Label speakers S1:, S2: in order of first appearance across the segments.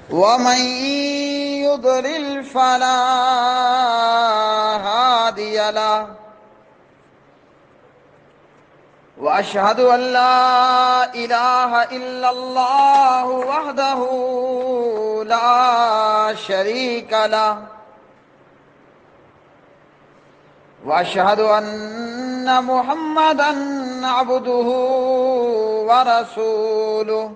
S1: ومن يضلل فلا هادي له وأشهد أن لا إله إلا الله وحده لا شريك له وأشهد أن محمدًا عبده ورسوله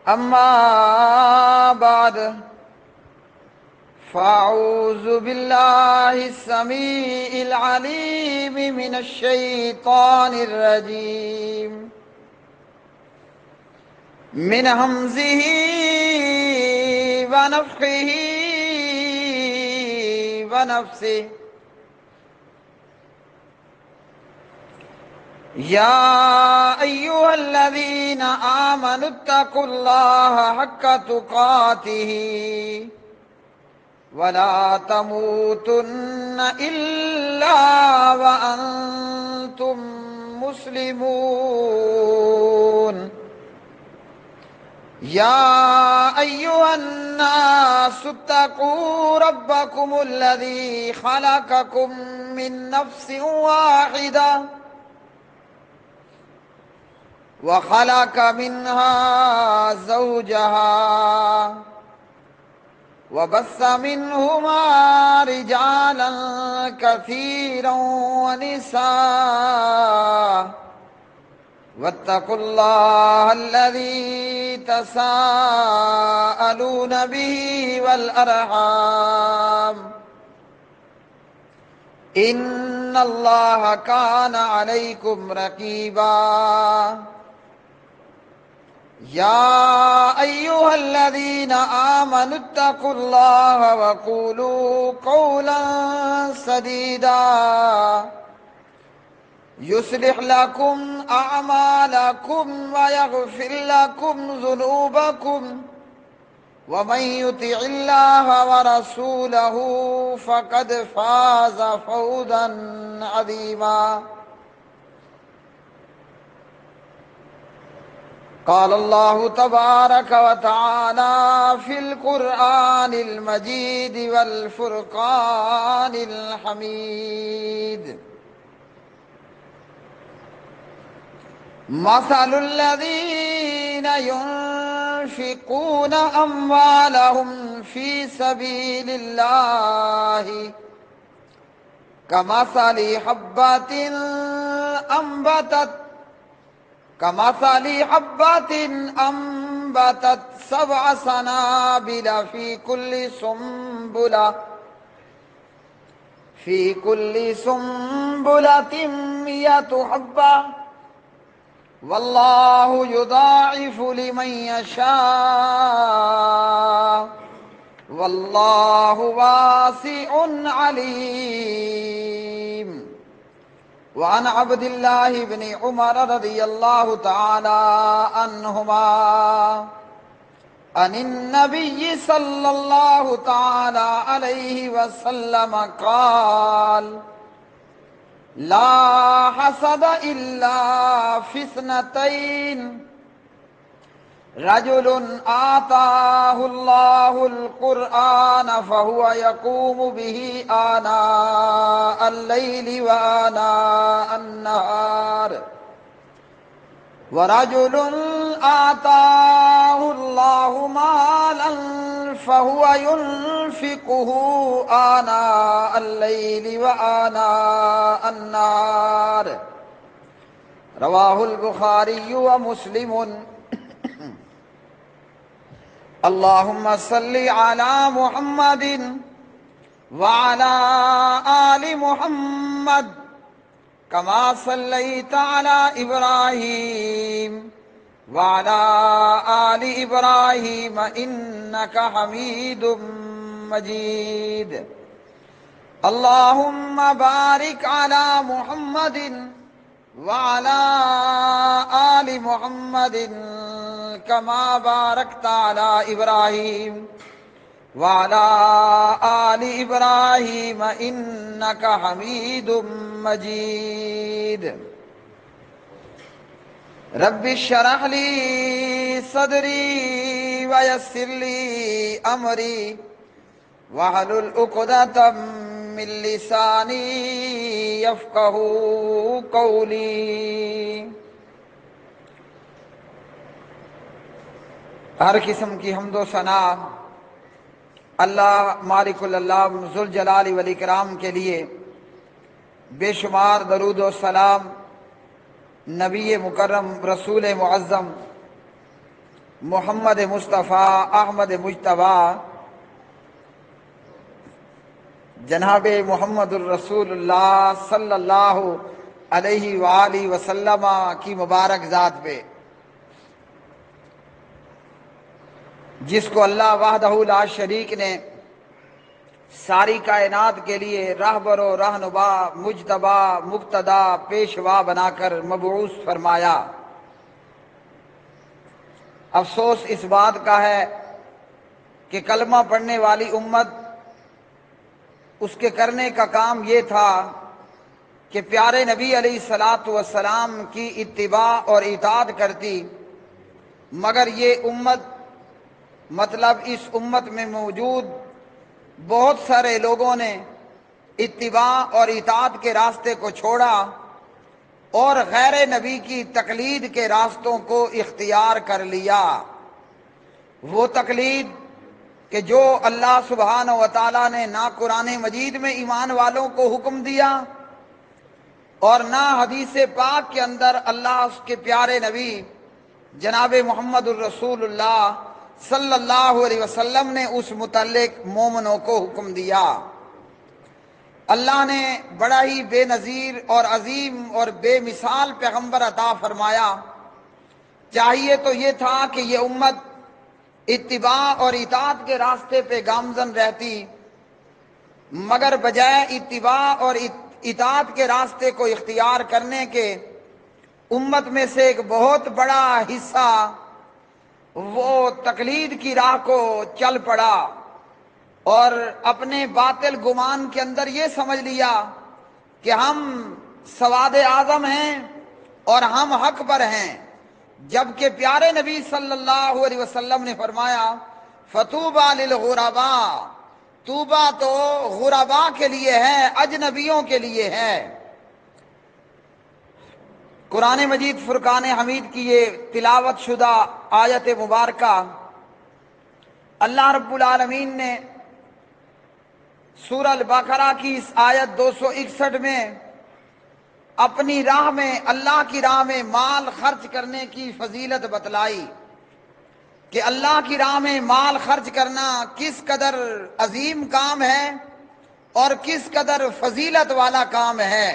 S1: أما بعد فأعوذ بالله السميع العليم من الشيطان الرجيم من همزه ونفخه ونفسه يا أيها الذين آمنوا اتقوا الله حق تقاته ولا تموتن إلا وأنتم مسلمون يا أيها الناس اتقوا ربكم الذي خلقكم من نفس واحدة وخلق منها زوجها وبث منهما رجالا كثيرا ونساء واتقوا الله الذي تساءلون به والأرحام إن الله كان عليكم رقيبا يا أيها الذين آمنوا اتقوا الله وقولوا قولا سديدا يصلح لكم أعمالكم ويغفر لكم ذنوبكم ومن يطع الله ورسوله فقد فاز فوزا عظيما قال الله تبارك وتعالى في القرآن المجيد والفرقان الحميد مثل الذين ينفقون أموالهم في سبيل الله كمثل حبة أنبتت 7 سنابل في كل سنبلة 100 حبة والله يضاعف لمن يشاء والله واسع عليم وعن عبد الله بن عمر رضي الله تعالى عنهما عن النبي صلى الله تعالى عليه وسلم قال لا حسد إلا في 2 رجل آتاه الله القرآن فهو يقوم به آناء الليل وآناء النهار ورجل آتاه الله مالا فهو ينفقه آناء الليل وآناء النهار رواه البخاري ومسلم اللهم صل على محمد وعلى آل محمد كما صليت على إبراهيم وعلى آل إبراهيم إنك حميد مجيد اللهم بارك على محمد وعلى آل محمد كما باركت على إبراهيم وعلى آل إبراهيم إنك حميد مجيد رب اشرح لي صدري ويسر لي أمري واحلل عقدة من لساني يفقهوا قولي۔ ہر قسم کی حمد و ثنا اللہ مالک الالام ذوالجلال والاکرام کے لیے، بے شمار درود و سلام نبی مکرم رسول معظم محمد مصطفیٰ احمد مجتبیٰ جناب محمد الرسول اللہ صلی اللہ علیہ وآلہ وسلم کی مبارک ذات پہ، جس کو اللہ وحدہ لا شریک نے ساری کائنات کے لیے رہبر و رہنما، مجتبی، مقتدا، پیشوا بنا کر مبعوث فرمایا۔ افسوس اس بات کا ہے کہ کلمہ پڑھنے والی امت، اس کے کرنے کا کام یہ تھا کہ پیارے نبی علیہ الصلاۃ والسلام کی اتباع اور اطاعت کرتی، مگر یہ امت، مطلب اس امت میں موجود بہت سارے لوگوں نے اتباع اور اطاعت کے راستے کو چھوڑا اور غیر نبی کی تقلید کے راستوں کو اختیار کر لیا۔ وہ تقلید کہ جو اللہ سبحانہ و تعالیٰ نے نہ قرآن مجید میں ایمان والوں کو حکم دیا اور نہ حدیث پاک کے اندر اللہ اس کے پیارے نبی جناب محمد الرسول اللہ صلی اللہ علیہ وسلم نے اس متعلق مومنوں کو حکم دیا۔ اللہ نے بڑا ہی بے نظیر اور عظیم اور بے مثال پیغمبر عطا فرمایا۔ چاہیے تو یہ تھا کہ یہ امت اتباع اور اطاعت کے راستے پہ گامزن رہتی، مگر بجائے اتباع اور اطاعت کے راستے کو اختیار کرنے کے، امت میں سے ایک بہت بڑا حصہ وہ تقلید کی راہ کو چل پڑا اور اپنے باطل گمان کے اندر یہ سمجھ لیا کہ ہم سواد اعظم ہیں اور ہم حق پر ہیں، جبکہ پیارے نبی صلی اللہ علیہ وسلم نے فرمایا فطوبی للغرباء، توبہ تو غرباء کے لیے ہے، اجنبیوں کے لیے ہے۔ قرآن مجید فرقان حمید کی یہ تلاوت شدہ آیت مبارکہ اللہ رب العالمین نے سورہ البقرہ کی اس آیت 261 میں اپنی راہ میں، اللہ کی راہ میں مال خرچ کرنے کی فضیلت بتلائی کہ اللہ کی راہ میں مال خرچ کرنا کس قدر عظیم کام ہے اور کس قدر فضیلت والا کام ہے۔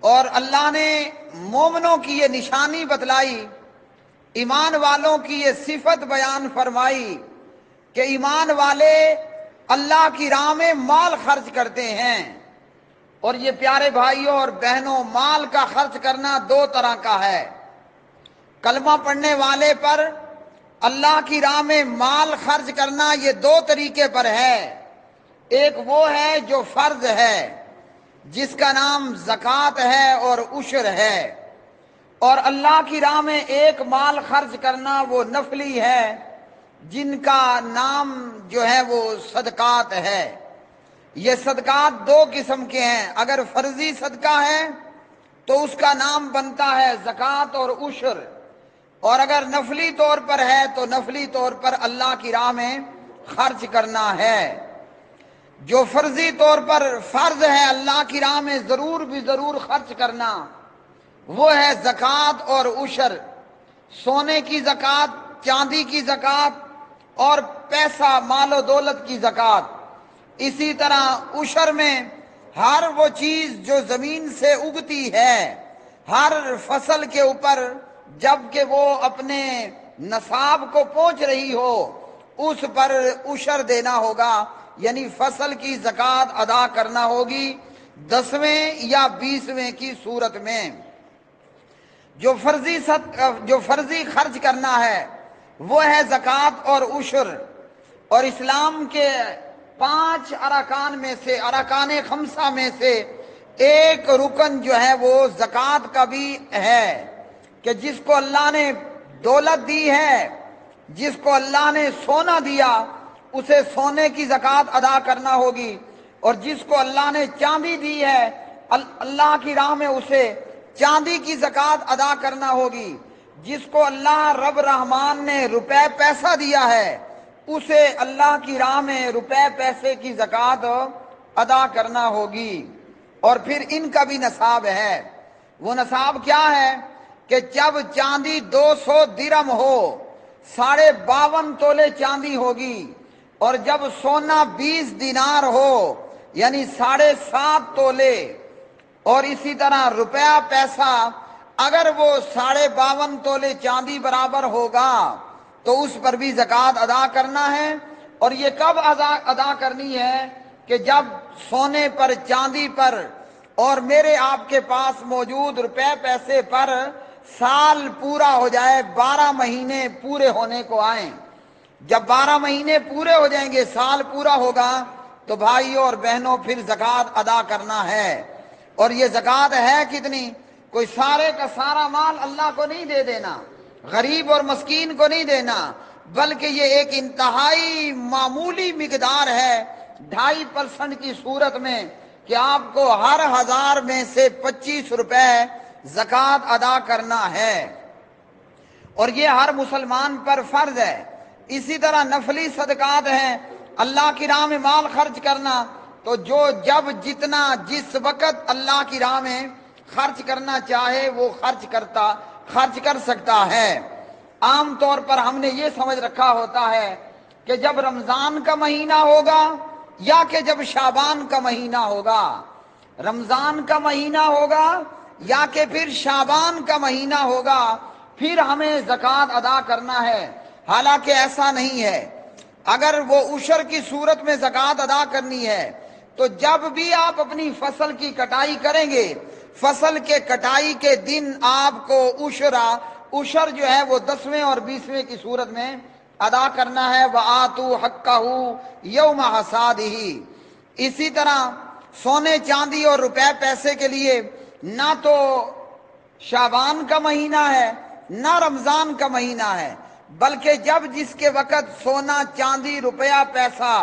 S1: اور اللہ نے مومنوں کی یہ نشانی بتلائی، ایمان والوں کی یہ صفت بیان فرمائی کہ ایمان والے اللہ کی راہ میں مال خرچ کرتے ہیں۔ اور یہ پیارے بھائیوں اور بہنوں، مال کا خرچ کرنا دو طرح کا ہے۔ کلمہ پڑھنے والے پر اللہ کی راہ میں مال خرچ کرنا یہ دو طریقے پر ہے۔ ایک وہ ہے جو فرض ہے، جس کا نام زکوٰۃ ہے اور عشر ہے، اور اللہ کی راہ میں ایک مال خرچ کرنا وہ نفلی ہے، جن کا نام جو ہے وہ صدقات ہے۔ یہ صدقات دو قسم کے ہیں، اگر فرضی صدقہ ہے تو اس کا نام بنتا ہے زکوٰۃ اور عشر، اور اگر نفلی طور پر ہے تو نفلی طور پر اللہ کی راہ میں خرچ کرنا ہے۔ جو فرضی طور پر فرض ہے اللہ کی راہ میں ضرور بھی ضرور خرچ کرنا، وہ ہے زکوٰۃ اور عشر، سونے کی زکوٰۃ، چاندی کی زکوٰۃ اور پیسہ مال و دولت کی زکوٰۃ۔ اسی طرح عشر میں ہر وہ چیز جو زمین سے اگتی ہے، ہر فصل کے اوپر جب کہ وہ اپنے نصاب کو پہنچ رہی ہو، اس پر عشر دینا ہوگا، یعنی فصل کی زکوٰۃ ادا کرنا ہوگی 10ویں یا 20ویں کی صورت میں۔ جو فرضی خرچ کرنا ہے وہ ہے زکوٰۃ اور عشر، اور اسلام کے 5 ارکان میں سے، ارکان 5 میں سے ایک رکن جو ہے وہ زکوٰۃ کا بھی ہے، کہ جس کو اللہ نے دولت دی ہے جس کو اللہ نے سونا دیا اسے سونے کی زکوٰۃ ادا کرنا ہوگی، اور جس کو اللہ نے چاندی دی ہے اللہ کی راہ میں اسے چاندی کی زکوٰۃ ادا کرنا ہوگی، جس کو اللہ رب رحمان نے روپے پیسہ دیا ہے اسے اللہ کی راہ میں روپے پیسے کی زکوٰۃ ادا کرنا ہوگی۔ اور پھر ان کا بھی نصاب ہے۔ وہ نصاب کیا ہے کہ جب چاندی 200 درم ہو، 52.5 تولے چاندی ہوگی، اور جب سونا 20 دینار ہو یعنی 7.5 تولے، اور اسی طرح روپیہ پیسہ اگر وہ 52.5 تولے چاندی برابر ہوگا تو اس پر بھی زکوٰۃ ادا کرنا ہے۔ اور یہ کب ادا کرنی ہے کہ جب سونے پر، چاندی پر اور میرے آپ کے پاس موجود روپے پیسے پر سال پورا ہو جائے، 12 مہینے پورے ہونے کو آئیں۔ جب 12 مہینے پورے ہو جائیں گے، سال پورا ہوگا، تو بھائیوں اور بہنوں پھر زکوٰۃ ادا کرنا ہے۔ اور یہ زکوٰۃ ہے کتنی؟ کوئی سارے کا سارا مال اللہ کو نہیں دے دینا، غریب اور مسکین کو نہیں دینا، بلکہ یہ ایک انتہائی معمولی مقدار ہے، 2.5% کی صورت میں، کہ آپ کو ہر 1000 میں سے 25 روپے زکوٰۃ ادا کرنا ہے، اور یہ ہر مسلمان پر فرض ہے۔ اسی طرح نفلی صدقات ہیں، اللہ کی راہ میں مال خرچ کرنا، تو جو جب جتنا جس وقت اللہ کی راہ میں خرچ کرنا چاہے وہ خرچ کر سکتا ہے۔ عام طور پر ہم نے یہ سمجھ رکھا ہوتا ہے کہ جب رمضان کا مہینہ ہوگا یا کہ جب شعبان کا مہینہ ہوگا، رمضان کا مہینہ ہوگا یا کہ پھر شعبان کا مہینہ ہوگا پھر ہمیں زکوٰۃ ادا کرنا ہے، حالانکہ ایسا نہیں ہے۔ اگر وہ عشر کی صورت میں زکوٰۃ ادا کرنی ہے تو جب بھی آپ اپنی فصل کی کٹائی کریں گے، فصل کے کٹائی کے دن آپ کو عشر جو ہے وہ 10ویں اور 20ویں کی صورت میں ادا کرنا ہے۔ وَآتُوا حَقَّهُ يَوْمَ حَصَادِهِ۔ اسی طرح سونے چاندی اور روپے پیسے کے لیے نہ تو شعبان کا مہینہ ہے نہ رمضان کا مہینہ ہے، بلکہ جب جس کے وقت سونا چاندی روپیہ پیسہ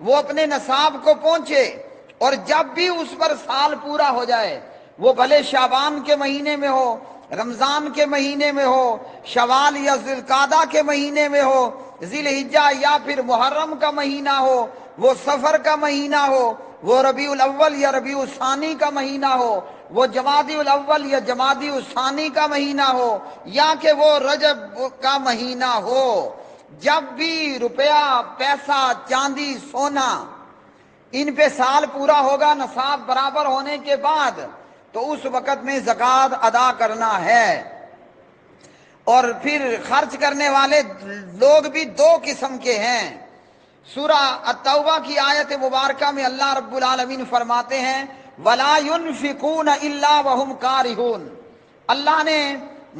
S1: وہ اپنے نصاب کو پہنچے، اور جب بھی اس پر سال پورا ہو جائے، وہ بھلے شعبان کے مہینے میں ہو، رمضان کے مہینے میں ہو، شوال یا ذوالقعدہ کے مہینے میں ہو، ذی الحجہ یا پھر محرم کا مہینہ ہو، وہ سفر کا مہینہ ہو، وہ ربیع الاول یا ربیع الثانی کا مہینہ ہو، وہ جمادی الاول یا جمادی الثانی کا مہینہ ہو، یا کہ وہ رجب کا مہینہ ہو، جب بھی روپیہ پیسہ چاندی سونا ان پہ سال پورا ہوگا نصاب برابر ہونے کے بعد، تو اس وقت میں زکوٰۃ ادا کرنا ہے۔ اور پھر خرچ کرنے والے لوگ بھی 2 قسم کے ہیں۔ سورہ التوبہ کی آیت مبارکہ میں اللہ رب العالمین فرماتے ہیں وَلَا يُنْفِقُونَ إِلَّا وَهُمْ كَارِهُونَ۔ اللہ نے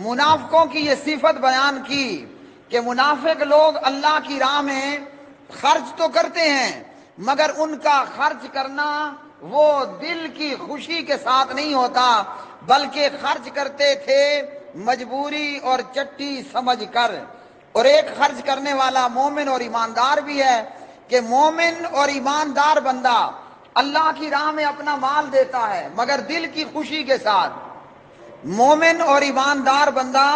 S1: منافقوں کی یہ صفت بیان کی کہ منافق لوگ اللہ کی راہ میں خرچ تو کرتے ہیں، مگر ان کا خرچ کرنا وہ دل کی خوشی کے ساتھ نہیں ہوتا، بلکہ خرچ کرتے تھے مجبوری اور چٹی سمجھ کر۔ اور ایک خرچ کرنے والا مومن اور ایماندار بھی ہے کہ مومن اور ایماندار بندہ اللہ کی راہ میں اپنا مال دیتا ہے مگر دل کی خوشی کے ساتھ۔ مومن اور ایماندار بندہ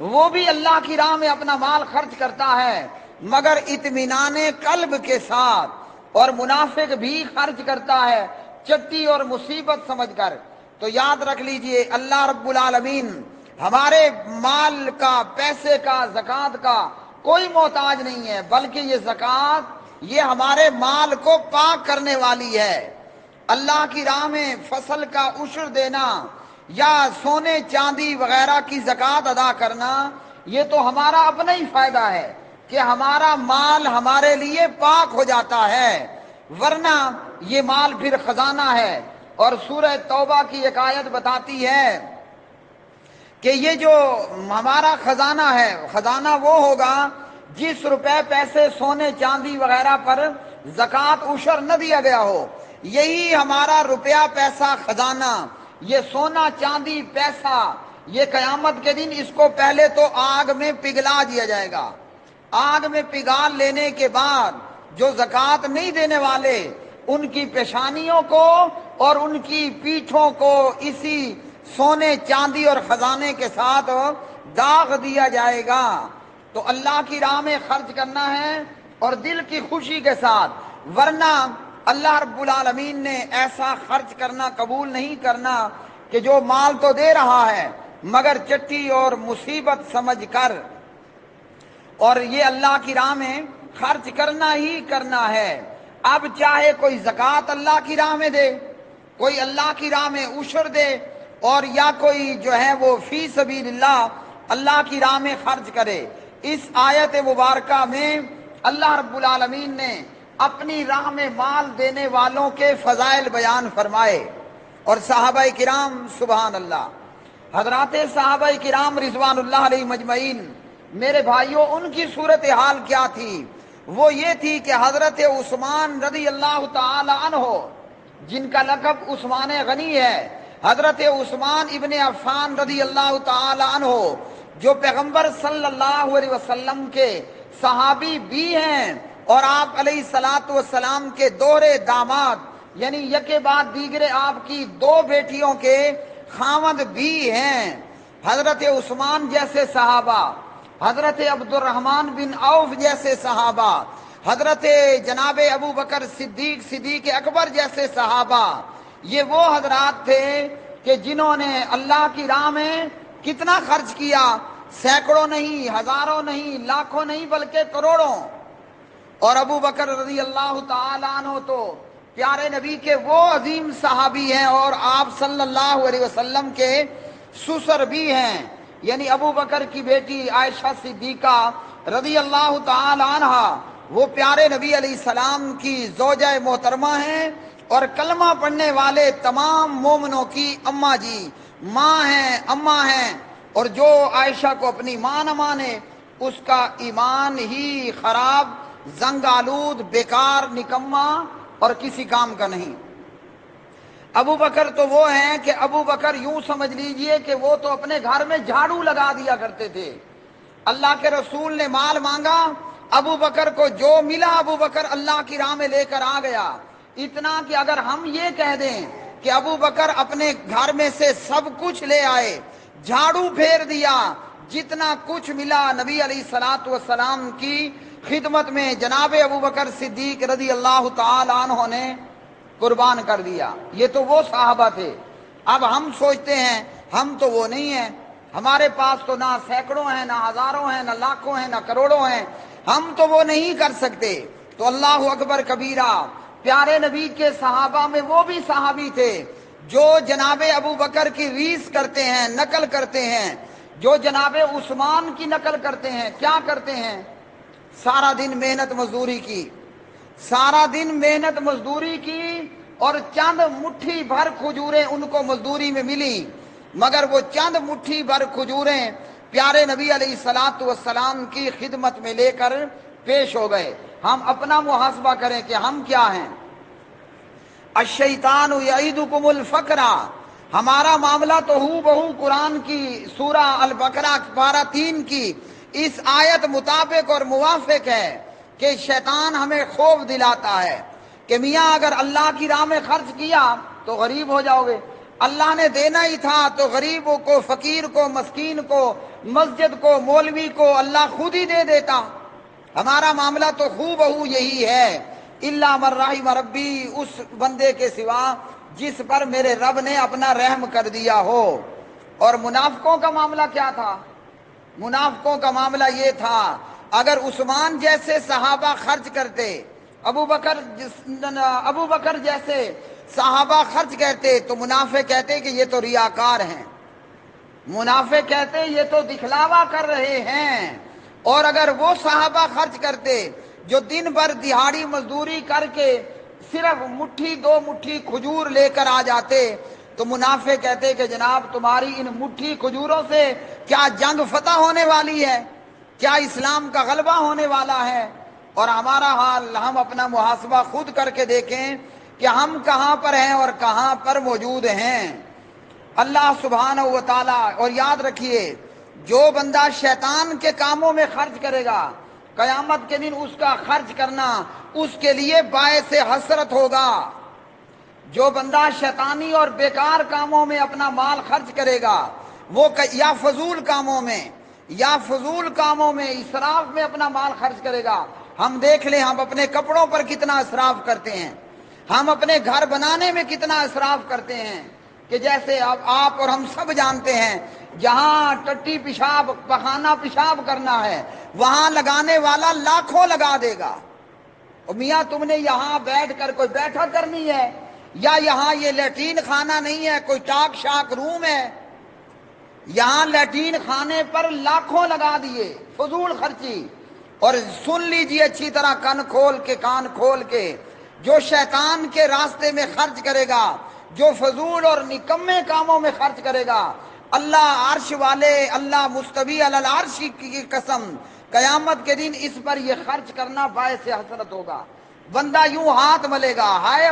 S1: وہ بھی اللہ کی راہ میں اپنا مال خرچ کرتا ہے مگر اطمینان قلب کے ساتھ، اور منافق بھی خرچ کرتا ہے چٹی اور مصیبت سمجھ کر۔ تو یاد رکھ لیجئے اللہ رب العالمین ہمارے مال کا، پیسے کا، زکوٰۃ کا کوئی محتاج نہیں ہے، بلکہ یہ زکوٰۃ یہ ہمارے مال کو پاک کرنے والی ہے۔ اللہ کی راہ میں فصل کا عشر دینا یا سونے چاندی وغیرہ کی زکوٰۃ ادا کرنا یہ تو ہمارا اپنا ہی فائدہ ہے کہ ہمارا مال ہمارے لیے پاک ہو جاتا ہے، ورنہ یہ مال پھر خزانہ ہے۔ اور سورہ توبہ کی ایک آیت بتاتی ہے کہ یہ جو ہمارا خزانہ ہے، خزانہ وہ ہوگا جس روپے پیسے سونے چاندی وغیرہ پر زکوٰۃ عشر نہ دیا گیا ہو، یہی ہمارا روپیہ پیسہ خزانہ، یہ سونا چاندی پیسہ، یہ قیامت کے دن اس کو پہلے تو آگ میں پگھلا دیا جائے گا، آگ میں پگھال لینے کے بعد جو زکوٰۃ نہیں دینے والے ان کی پیشانیوں کو اور ان کی پیٹھوں کو اسی سونے چاندی اور خزانے کے ساتھ داغ دیا جائے گا۔ تو اللہ کی راہ میں خرچ کرنا ہے اور دل کی خوشی کے ساتھ، ورنہ اللہ رب العالمین نے ایسا خرچ کرنا قبول نہیں کرنا کہ جو مال تو دے رہا ہے مگر چٹی اور مصیبت سمجھ کر، اور یہ اللہ کی راہ میں خرچ کرنا ہی کرنا ہے۔ اب چاہے کوئی زکوٰۃ اللہ کی راہ میں دے، کوئی اللہ کی راہ میں عشر دے، اور یا کوئی جو ہے وہ فی سبیل اللہ کی راہ میں خرچ کرے۔ اس آیت مبارکہ میں اللہ رب العالمین نے اپنی راہ میں مال دینے والوں کے فضائل بیان فرمائے، اور صحابہ کرام سبحان اللہ، حضرات صحابہ کرام رضوان اللہ علیہ مجمعین، میرے بھائیوں ان کی صورتحال کیا تھی؟ وہ یہ تھی کہ حضرت عثمان رضی اللہ تعالی عنہ، جن کا لقب عثمان غنی ہے، حضرت عثمان ابن عفان رضی اللہ تعالی عنہ، جو پیغمبر صلی اللہ علیہ وسلم کے صحابی بھی ہیں اور آپ علیہ الصلاۃ والسلام کے دوہرے داماد، یعنی یکے بعد دیگرے آپ کی دو بیٹیوں کے خاوند بھی ہیں۔ حضرت عثمان جیسے صحابہ، حضرت عبد الرحمن بن عوف جیسے صحابہ، حضرت جناب ابو بکر صدیق اکبر جیسے صحابہ، یہ وہ حضرات تھے کہ جنہوں نے اللہ کی راہ میں کتنا خرچ کیا؟ سینکڑوں نہیں، ہزاروں نہیں، لاکھوں نہیں، بلکہ کروڑوں۔ اور ابو بکر رضی اللہ تعالی عنہ تو پیارے نبی کے وہ عظیم صحابی ہیں اور آپ صلی اللہ علیہ وسلم کے سسر بھی ہیں، یعنی ابو بکر کی بیٹی عائشہ صدیقہ رضی اللہ تعالی عنہ وہ پیارے نبی علیہ السلام کی زوجہ محترمہ ہیں، اور کلمہ پڑھنے والے تمام مومنوں کی اماں جی، ماں ہیں، اماں ہیں، اور جو عائشہ کو اپنی ماں نہ مانے اس کا ایمان ہی خراب، زنگ آلود، بیکار، نکما اور کسی کام کا نہیں۔ ابو بکر تو وہ ہیں کہ ابو بکر یوں سمجھ لیجئے کہ وہ تو اپنے گھر میں جھاڑو لگا دیا کرتے تھے۔ اللہ کے رسول نے مال مانگا، ابو بکر کو جو ملا ابو بکر اللہ کی راہ میں لے کر آ گیا۔ اتنا کہ اگر ہم یہ کہہ دیں کہ ابو بکر اپنے گھر میں سے سب کچھ لے آئے، جھاڑو پھیر دیا، جتنا کچھ ملا نبی علیہ الصلاۃ والسلام کی خدمت میں جناب ابو بکر صدیق رضی اللہ تعالی عنہ نے قربان کر دیا۔ یہ تو وہ صحابہ تھے۔ اب ہم سوچتے ہیں ہم تو وہ نہیں ہیں، ہمارے پاس تو نہ سینکڑوں ہیں، نہ ہزاروں ہیں، نہ لاکھوں ہیں، نہ کروڑوں ہیں، ہم تو وہ نہیں کر سکتے۔ تو اللہ اکبر کبیرہ، پیارے نبی کے صحابہ میں وہ بھی صحابی تھے جو جناب ابو بکر کی ریس کرتے ہیں، نقل کرتے ہیں، جو جناب عثمان کی نقل کرتے ہیں۔ کیا کرتے ہیں؟ سارا دن محنت مزدوری کی، سارا دن محنت مزدوری کی، اور چند مٹھی بھر کھجوریں ان کو مزدوری میں ملی، مگر وہ چند مٹھی بھر کھجوریں پیارے نبی علیہ الصلاۃ والسلام کی خدمت میں لے کر پیش ہو گئے۔ ہم اپنا محاسبہ کریں کہ ہم کیا ہیں۔ الشیطان یعیدکم الفقر، ہمارا معاملہ تو ہو بہو قرآن کی سورہ البقرہ پارہ 3 کی اس آیت مطابق اور موافق ہے کہ شیطان ہمیں خوف دلاتا ہے کہ میاں اگر اللہ کی راہ میں خرچ کیا تو غریب ہو جاؤ گے، اللہ نے دینا ہی تھا تو غریبوں کو، فقیر کو، مسکین کو، مسجد کو، مولوی کو اللہ خود ہی دے دیتا۔ ہمارا معاملہ تو خوب بہو یہی ہے، الا من رحم ربی، اس بندے کے سوا جس پر میرے رب نے اپنا رحم کر دیا ہو۔ اور منافقوں کا معاملہ کیا تھا؟ منافقوں کا معاملہ یہ تھا، اگر عثمان جیسے صحابہ خرچ کرتے، ابو بکر جیسے صحابہ خرچ کرتے، تو منافق کہتے کہ یہ تو ریاکار ہیں، منافق کہتے یہ تو دکھلاوا کر رہے ہیں۔ اور اگر وہ صحابہ خرچ کرتے جو دن بھر دہاڑی مزدوری کر کے صرف مٹھی دو مٹھی کھجور لے کر آ جاتے، تو منافق کہتے کہ جناب تمہاری ان مٹھی کھجوروں سے کیا جنگ فتح ہونے والی ہے؟ کیا اسلام کا غلبہ ہونے والا ہے؟ اور ہمارا حال، ہم اپنا محاسبہ خود کر کے دیکھیں کہ ہم کہاں پر ہیں اور کہاں پر موجود ہیں۔ اللہ سبحانہ و تعالی، اور یاد رکھیے جو بندہ شیطان کے کاموں میں خرچ کرے گا قیامت کے دن اس کا خرچ کرنا اس کے لیے باعث حسرت ہوگا۔ جو بندہ شیطانی اور بیکار کاموں میں اپنا مال خرچ کرے گا، وہ یا فضول کاموں میں اسراف میں اپنا مال خرچ کرے گا۔ ہم دیکھ لیں ہم اپنے کپڑوں پر کتنا اسراف کرتے ہیں، ہم اپنے گھر بنانے میں کتنا اسراف کرتے ہیں، کہ جیسے اب آپ اور ہم سب جانتے ہیں جہاں ٹٹی پیشاب پخانہ پیشاب کرنا ہے وہاں لگانے والا لاکھوں لگا دے گا۔ اور میاں تم نے یہاں بیٹھ کر کوئی بیٹھک کرنی ہے، یا یہاں یہ لیٹرین خانہ نہیں ہے، کوئی ٹاک شاک روم ہے، یہاں لیٹرین خانے پر لاکھوں لگا دیے، فضول خرچی۔ اور سن لیجئے اچھی طرح کان کھول کے، جو شیطان کے راستے میں خرچ کرے گا، جو فضول اور نکمے کاموں میں خرچ کرے گا، اللہ عرش والے، اللہ مستوی علی العرش کی قسم، قیامت کے دن اس پر یہ خرچ کرنا باعث حسرت ہوگا۔ بندہ یوں ہاتھ ملے گا، ہائے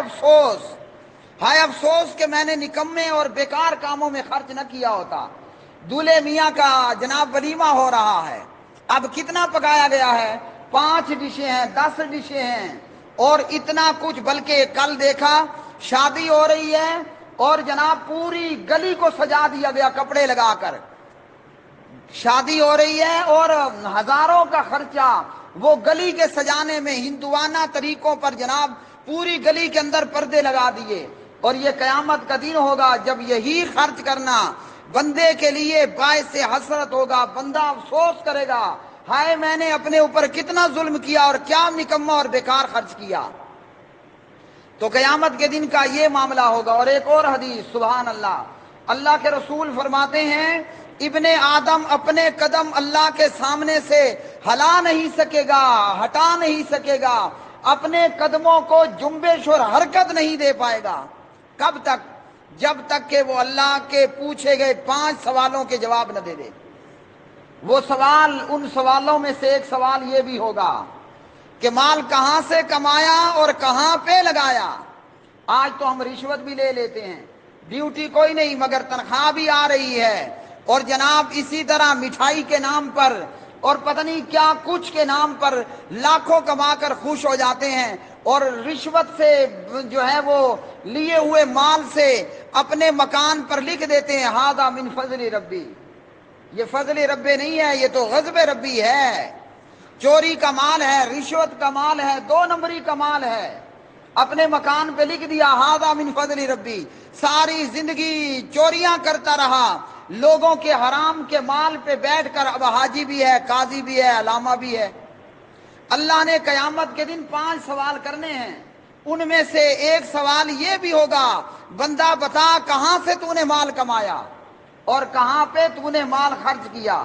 S1: افسوس کہ میں نے نکمے اور بیکار کاموں میں خرچ نہ کیا ہوتا۔ دولہے میاں کا جناب ولیمہ ہو رہا ہے، اب کتنا پکایا گیا ہے؟ 5 ڈشیں ہیں، 10 ڈشیں ہیں، اور اتنا کچھ، بلکہ کل دیکھا شادی ہو رہی ہے اور جناب پوری گلی کو سجا دیا گیا کپڑے لگا کر، شادی ہو رہی ہے اور ہزاروں کا خرچہ وہ گلی کے سجانے میں، ہندوانہ طریقوں پر جناب پوری گلی کے اندر پردے لگا دیے۔ اور یہ قیامت کا دن ہوگا جب یہی خرچ کرنا بندے کے لیے باعث حسرت ہوگا، بندہ افسوس کرے گا، ہائے میں نے اپنے اوپر کتنا ظلم کیا اور کیا نکمہ اور بیکار خرچ کیا۔ تو قیامت کے دن کا یہ معاملہ ہوگا۔ اور ایک اور حدیث، سبحان اللہ، اللہ کے رسول فرماتے ہیں ابن آدم اپنے قدم اللہ کے سامنے سے ہلا نہیں سکے گا، ہٹا نہیں سکے گا، اپنے قدموں کو جنبش اور حرکت نہیں دے پائے گا۔ کب تک؟ جب تک کہ وہ اللہ کے پوچھے گئے 5 سوالوں کے جواب نہ دے دے۔ وہ سوال، ان سوالوں میں سے ایک سوال یہ بھی ہوگا کہ مال کہاں سے کمایا اور کہاں پہ لگایا۔ آج تو ہم رشوت بھی لے لیتے ہیں، ڈیوٹی کوئی نہیں مگر تنخواہ بھی آ رہی ہے، اور جناب اسی طرح مٹھائی کے نام پر اور پتہ نہیں کیا کچھ کے نام پر لاکھوں کما کر خوش ہو جاتے ہیں، اور رشوت سے جو ہے وہ لیے ہوئے مال سے اپنے مکان پر لکھ دیتے ہیں ھذا من فضل ربی۔ یہ فضل ربی نہیں ہے، یہ تو غضب ربی ہے۔ چوری کا مال ہے، رشوت کا مال ہے، 2 نمبری کا مال ہے، اپنے مکان پہ لکھ دیا ھذا من فضل ربی۔ ساری زندگی چوریاں کرتا رہا، لوگوں کے حرام کے مال پہ بیٹھ کر اب حاجی بھی ہے، قاضی بھی ہے، علامہ بھی ہے۔ اللہ نے قیامت کے دن 5 سوال کرنے ہیں، ان میں سے ایک سوال یہ بھی ہوگا، بندہ بتا کہاں سے تو نے مال کمایا اور کہاں پہ تو نے مال خرچ کیا۔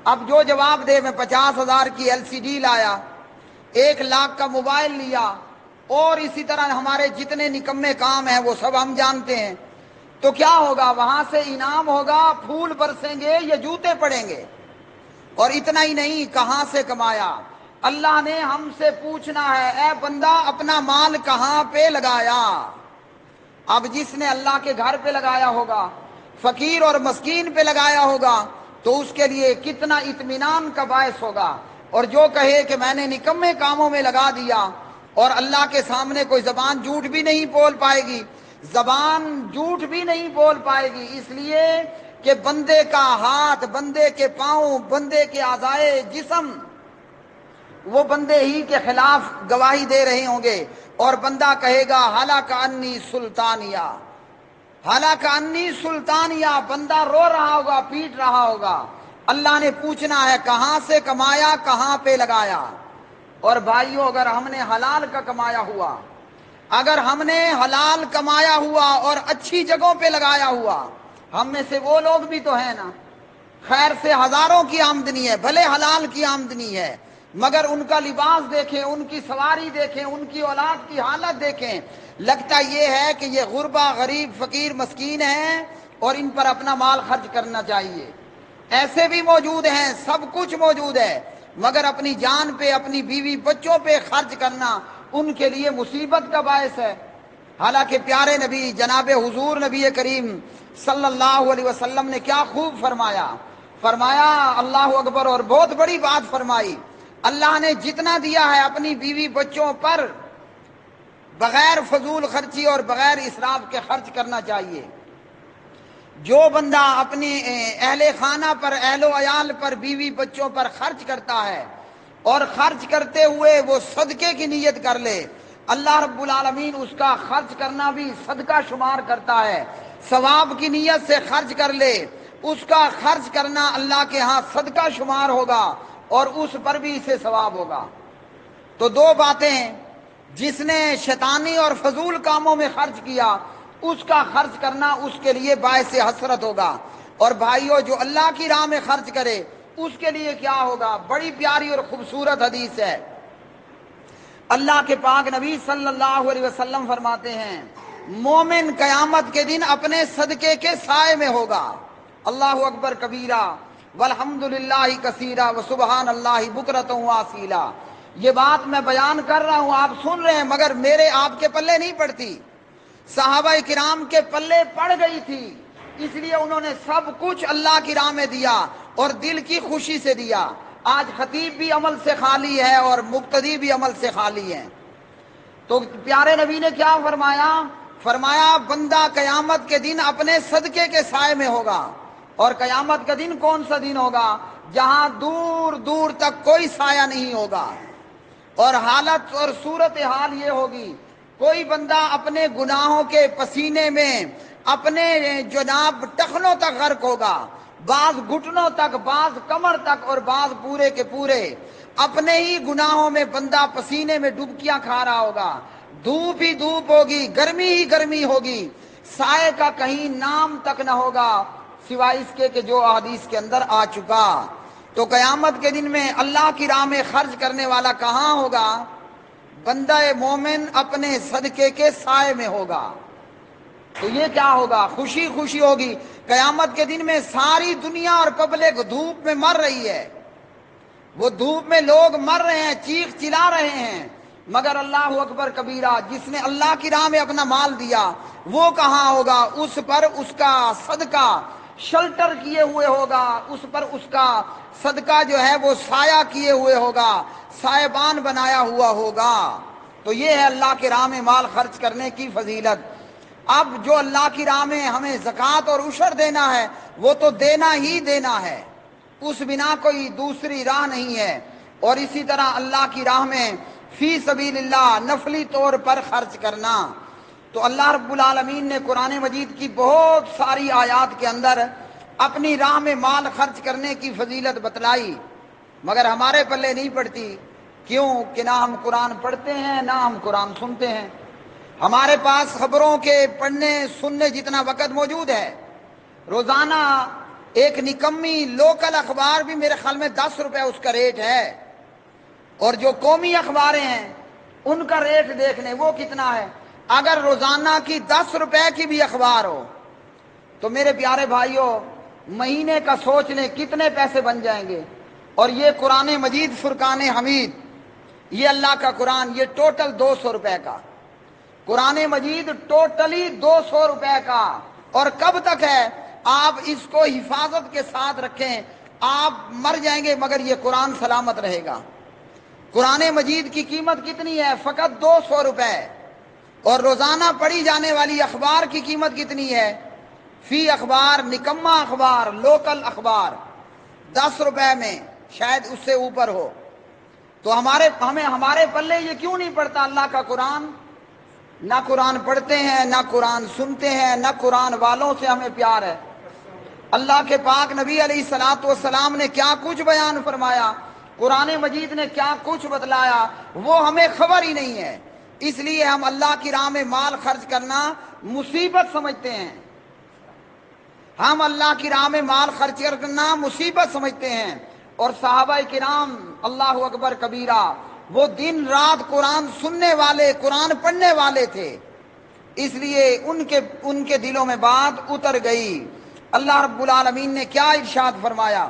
S1: اب جو جواب دے میں 50,000 کی LCD لایا، 1 لاکھ کا موبائل لیا، اور اسی طرح ہمارے جتنے نکمے کام ہیں وہ سب ہم جانتے ہیں، تو کیا ہوگا؟ وہاں سے انعام ہوگا، پھول برسیں گے یا جوتے پڑیں گے۔ اور اتنا ہی نہیں، کہاں سے کمایا؟ اللہ نے ہم سے پوچھنا ہے اے بندہ اپنا مال کہاں پہ لگایا۔ اب جس نے اللہ کے گھر پہ لگایا ہوگا، فقیر اور مسکین پہ لگایا ہوگا، تو اس کے لیے کتنا اطمینان کا باعث ہوگا۔ اور جو کہے کہ میں نے نکمے کاموں میں لگا دیا، اور اللہ کے سامنے کوئی زبان جھوٹ بھی نہیں بول پائے گی، زبان جھوٹ بھی نہیں بول پائے گی، اس لیے کہ بندے کا ہاتھ، بندے کے پاؤں، بندے کے اعضائے جسم وہ بندے ہی کے خلاف گواہی دے رہے ہوں گے، اور بندہ کہے گا ہلاک انی سلطانیہ، ہلاک انی سلطانیہ، بندہ رو رہا ہوگا، پیٹ رہا ہوگا۔ اللہ نے پوچھنا ہے کہاں سے کمایا، کہاں پہ لگایا۔ اور بھائیو، اگر ہم نے حلال کا کمایا ہوا، اگر ہم نے حلال کمایا ہوا اور اچھی جگہوں پہ لگایا ہوا، ہم میں سے وہ لوگ بھی تو ہیں نا، خیر سے ہزاروں کی آمدنی ہے، بھلے حلال کی آمدنی ہے، مگر ان کا لباس دیکھیں، ان کی سواری دیکھیں، ان کی اولاد کی حالت دیکھیں، لگتا یہ ہے کہ یہ غربا، غریب، فقیر، مسکین ہیں، اور ان پر اپنا مال خرچ کرنا چاہیے۔ ایسے بھی موجود ہیں، سب کچھ موجود ہے، مگر اپنی جان پہ، اپنی بیوی بچوں پہ خرچ کرنا ان کے لیے مصیبت کا باعث ہے۔ حالانکہ پیارے نبی جناب حضور نبی کریم صلی اللہ علیہ وسلم نے کیا خوب فرمایا، فرمایا اللہ اکبر، اور بہت بڑی بات فرمائی، اللہ نے جتنا دیا ہے اپنی بیوی بچوں پر بغیر فضول خرچی اور بغیر اسراف کے خرچ کرنا چاہیے۔ جو بندہ اپنی اہل خانہ پر، اہل و عیال پر، بیوی بچوں پر خرچ کرتا ہے اور خرچ کرتے ہوئے وہ صدقے کی نیت کر لے، اللہ رب العالمین اس کا خرچ کرنا بھی صدقہ شمار کرتا ہے۔ ثواب کی نیت سے خرچ کر لے، اس کا خرچ کرنا اللہ کے ہاں صدقہ شمار ہوگا اور اس پر بھی اسے ثواب ہوگا۔ تو دو باتیں، جس نے شیطانی اور فضول کاموں میں خرچ کیا اس کا خرچ کرنا اس کے لیے باعث حسرت ہوگا، اور بھائیو جو اللہ کی راہ میں خرچ کرے اس کے لیے کیا ہوگا؟ بڑی پیاری اور خوبصورت حدیث ہے۔ اللہ کے پاک نبی صلی اللہ علیہ وسلم فرماتے ہیں مومن قیامت کے دن اپنے صدقے کے سائے میں ہوگا۔ اللہ اکبر کبیرہ والحمد للہ کثیرہ وسبحان اللہ بکرۃ واصیلا۔ یہ بات میں بیان کر رہا ہوں، آپ سن رہے ہیں، مگر میرے آپ کے پلے نہیں پڑتی، صحابہ کرام کے پلے پڑ گئی تھی، اس لیے انہوں نے سب کچھ اللہ کی راہ میں دیا اور دل کی خوشی سے دیا۔ آج خطیب بھی عمل سے خالی ہے اور مقتدی بھی عمل سے خالی ہے۔ تو پیارے نبی نے کیا فرمایا؟ فرمایا بندہ قیامت کے دن اپنے صدقے کے سائے میں ہوگا، اور قیامت کا دن کون سا دن ہوگا؟ جہاں دور دور تک کوئی سایہ نہیں ہوگا، اور حالت اور صورت حال یہ ہوگی کوئی بندہ اپنے گناہوں کے پسینے میں اپنے جناب ٹخنوں تک غرق ہوگا، بعض گھٹنوں تک، بعض کمر تک، اور بعض پورے کے پورے اپنے ہی گناہوں میں بندہ پسینے میں ڈبکیاں کھا رہا ہوگا، دھوپ ہی دھوپ ہوگی، گرمی ہی گرمی ہوگی، سائے کا کہیں نام تک نہ ہوگا سوائے اس کے کہ جو احادیث کے اندر آ چکا۔ تو قیامت کے دن میں اللہ کی راہ میں خرچ کرنے والا کہاں ہوگا؟ بندہ مومن اپنے صدقے کے سائے میں ہوگا۔ تو یہ کیا ہوگا؟ خوشی خوشی ہوگی۔ قیامت کے دن میں ساری دنیا اور پبلک دھوپ میں مر رہی ہے، وہ دھوپ میں لوگ مر رہے ہیں، چیخ چلا رہے ہیں، مگر اللہ اکبر کبیرہ جس نے اللہ کی راہ میں اپنا مال دیا وہ کہاں ہوگا؟ اس پر اس کا صدقہ شلٹر کیے ہوئے ہوگا، اس پر اس کا صدقہ جو ہے وہ سایہ کیے ہوئے ہوگا، سائبان بنایا ہوا ہوگا۔ تو یہ ہے اللہ کی راہ میں مال خرچ کرنے کی فضیلت۔ اب جو اللہ کی راہ میں ہمیں زکوٰۃ اور عشر دینا ہے وہ تو دینا ہی دینا ہے، اس بنا کوئی دوسری راہ نہیں ہے۔ اور اسی طرح اللہ کی راہ میں فی سبیل اللہ نفلی طور پر خرچ کرنا، تو اللہ رب العالمین نے قرآن مجید کی بہت ساری آیات کے اندر اپنی راہ میں مال خرچ کرنے کی فضیلت بتلائی، مگر ہمارے پلے نہیں پڑتی۔ کیوں کہ نہ ہم قرآن پڑھتے ہیں نہ ہم قرآن سنتے ہیں۔ ہمارے پاس خبروں کے پڑھنے سننے جتنا وقت موجود ہے، روزانہ ایک نکمی لوکل اخبار بھی میرے خیال میں 10 روپے اس کا ریٹ ہے، اور جو قومی اخباریں ہیں ان کا ریٹ دیکھ لیں وہ کتنا ہے۔ اگر روزانہ کی 10 روپے کی بھی اخبار ہو تو میرے پیارے بھائیوں مہینے کا سوچ لیں کتنے پیسے بن جائیں گے۔ اور یہ قرآن مجید فرقان حمید، یہ اللہ کا قرآن، یہ ٹوٹل 200 روپے کا قرآن مجید، ٹوٹلی 200 روپے کا۔ اور کب تک ہے؟ آپ اس کو حفاظت کے ساتھ رکھیں، آپ مر جائیں گے مگر یہ قرآن سلامت رہے گا۔ قرآن مجید کی قیمت کتنی ہے؟ فقط 200 روپے۔ اور روزانہ پڑھی جانے والی اخبار کی قیمت کتنی ہے؟ فی اخبار، نکما اخبار، لوکل اخبار 10 روپے میں، شاید اس سے اوپر ہو۔ تو ہمارے پلے یہ کیوں نہیں پڑتا اللہ کا قرآن؟ نہ قرآن پڑھتے ہیں، نہ قرآن سنتے ہیں، نہ قرآن والوں سے ہمیں پیار ہے۔ اللہ کے پاک نبی علیہ الصلوۃ والسلام نے کیا کچھ بیان فرمایا، قرآن مجید نے کیا کچھ بتلایا، وہ ہمیں خبر ہی نہیں ہے۔ اس لیے ہم اللہ کی راہ میں مال خرچ کرنا مصیبت سمجھتے ہیں، ہم اللہ کی راہ میں مال خرچ کرنا مصیبت سمجھتے ہیں۔ اور صحابہ کرام اللہ اکبر کبیرہ وہ دن رات قرآن سننے والے، قرآن پڑھنے والے تھے، اس لیے ان کے دلوں میں بات اتر گئی۔ اللہ رب العالمین نے کیا ارشاد فرمایا؟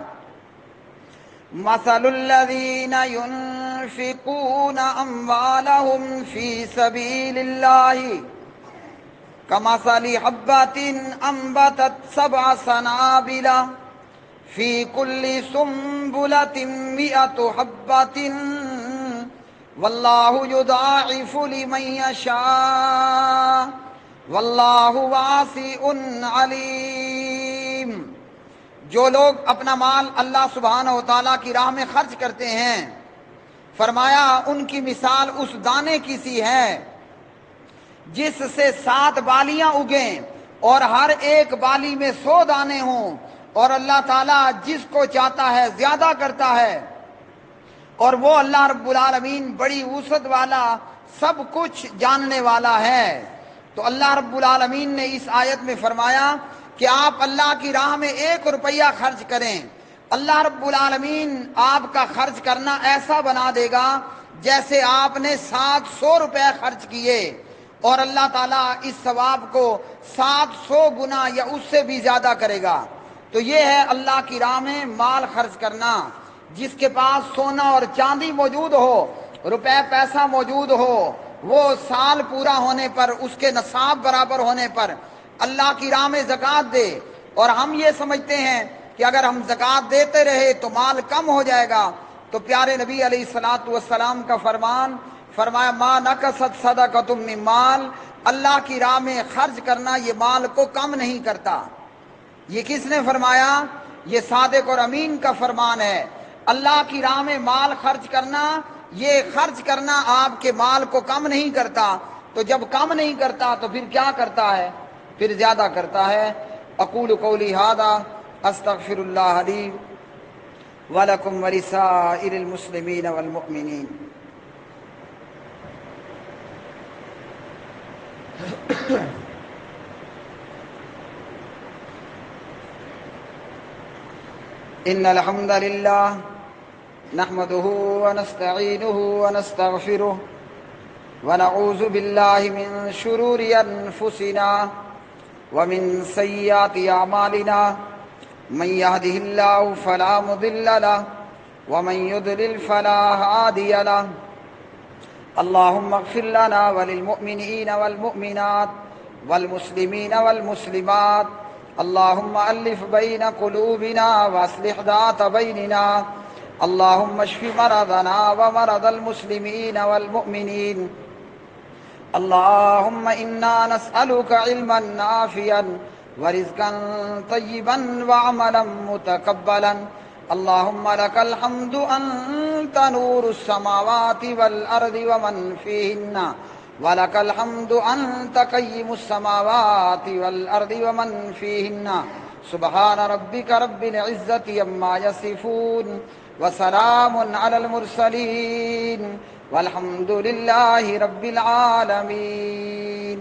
S1: مثل الذین ينفقون اموالهم فی سبیل اللہ کمثل حبۃ انبتت 7 سنابل فی کل سنبلۃ مئۃ حبۃ واللہ یضاعف لمن یشاء واللہ واسع علیم۔ جو لوگ اپنا مال اللہ سبحانہ و تعالیٰ کی راہ میں خرچ کرتے ہیں، فرمایا ان کی مثال اس دانے کی سی ہے جس سے 7 بالیاں اگیں اور ہر ایک بالی میں 100 دانے ہوں، اور اللہ تعالیٰ جس کو چاہتا ہے زیادہ کرتا ہے، اور وہ اللہ رب العالمین بڑی وسعت والا سب کچھ جاننے والا ہے۔ تو اللہ رب العالمین نے اس آیت میں فرمایا کہ آپ اللہ کی راہ میں 1 روپیہ خرچ کریں، اللہ رب العالمین آپ کا خرچ کرنا ایسا بنا دے گا جیسے آپ نے 700 روپے خرچ کیے، اور اللہ تعالیٰ اس ثواب کو 700 گنا یا اس سے بھی زیادہ کرے گا۔ تو یہ ہے اللہ کی راہ میں مال خرچ کرنا۔ جس کے پاس سونا اور چاندی موجود ہو، روپے پیسہ موجود ہو، وہ سال پورا ہونے پر اس کے نصاب برابر ہونے پر اللہ کی راہ میں زکوٰۃ دے۔ اور ہم یہ سمجھتے ہیں کہ اگر ہم زکوٰۃ دیتے رہے تو مال کم ہو جائے گا، تو پیارے نبی علیہ الصلوۃ والسلام کا فرمان فرمایا ما نقصت صدقۃ من مال، اللہ کی راہ میں خرچ کرنا یہ مال کو کم نہیں کرتا۔ یہ کس نے فرمایا؟ یہ صادق اور امین کا فرمان ہے۔ اللہ کی راہ میں مال خرچ کرنا، یہ خرچ کرنا آپ کے مال کو کم نہیں کرتا۔ تو جب کم نہیں کرتا تو پھر کیا کرتا ہے؟ پھر زیادہ کرتا ہے۔ اقول قولی ھذا استغفر اللہ لی ولکم ولسائر المسلمین والمؤمنین۔ ان الحمد للہ نحمده ونستعینه ونستغفره ونعوذ باللہ من شرور انفسنا ومن سیئات اعمالنا من يهده الله فلا مضل له ومن يضلل فلا هادي له۔ اللهم اغفر لنا وللمؤمنين والمؤمنات والمسلمين والمسلمات، اللهم ألف بين قلوبنا واصلح ذات بيننا، اللهم اشف مرضنا ومرض المسلمين والمؤمنين، اللهم إنا نسألك علما نافعا ورزقا طيبا وعملا متقبلا، اللهم لك الحمد أنت نور السماوات والأرض ومن فيهن، ولك الحمد أنت قيم السماوات والأرض ومن فيهن، سبحان ربك رب العزة عما يصفون وسلام على المرسلين والحمد لله رب العالمين۔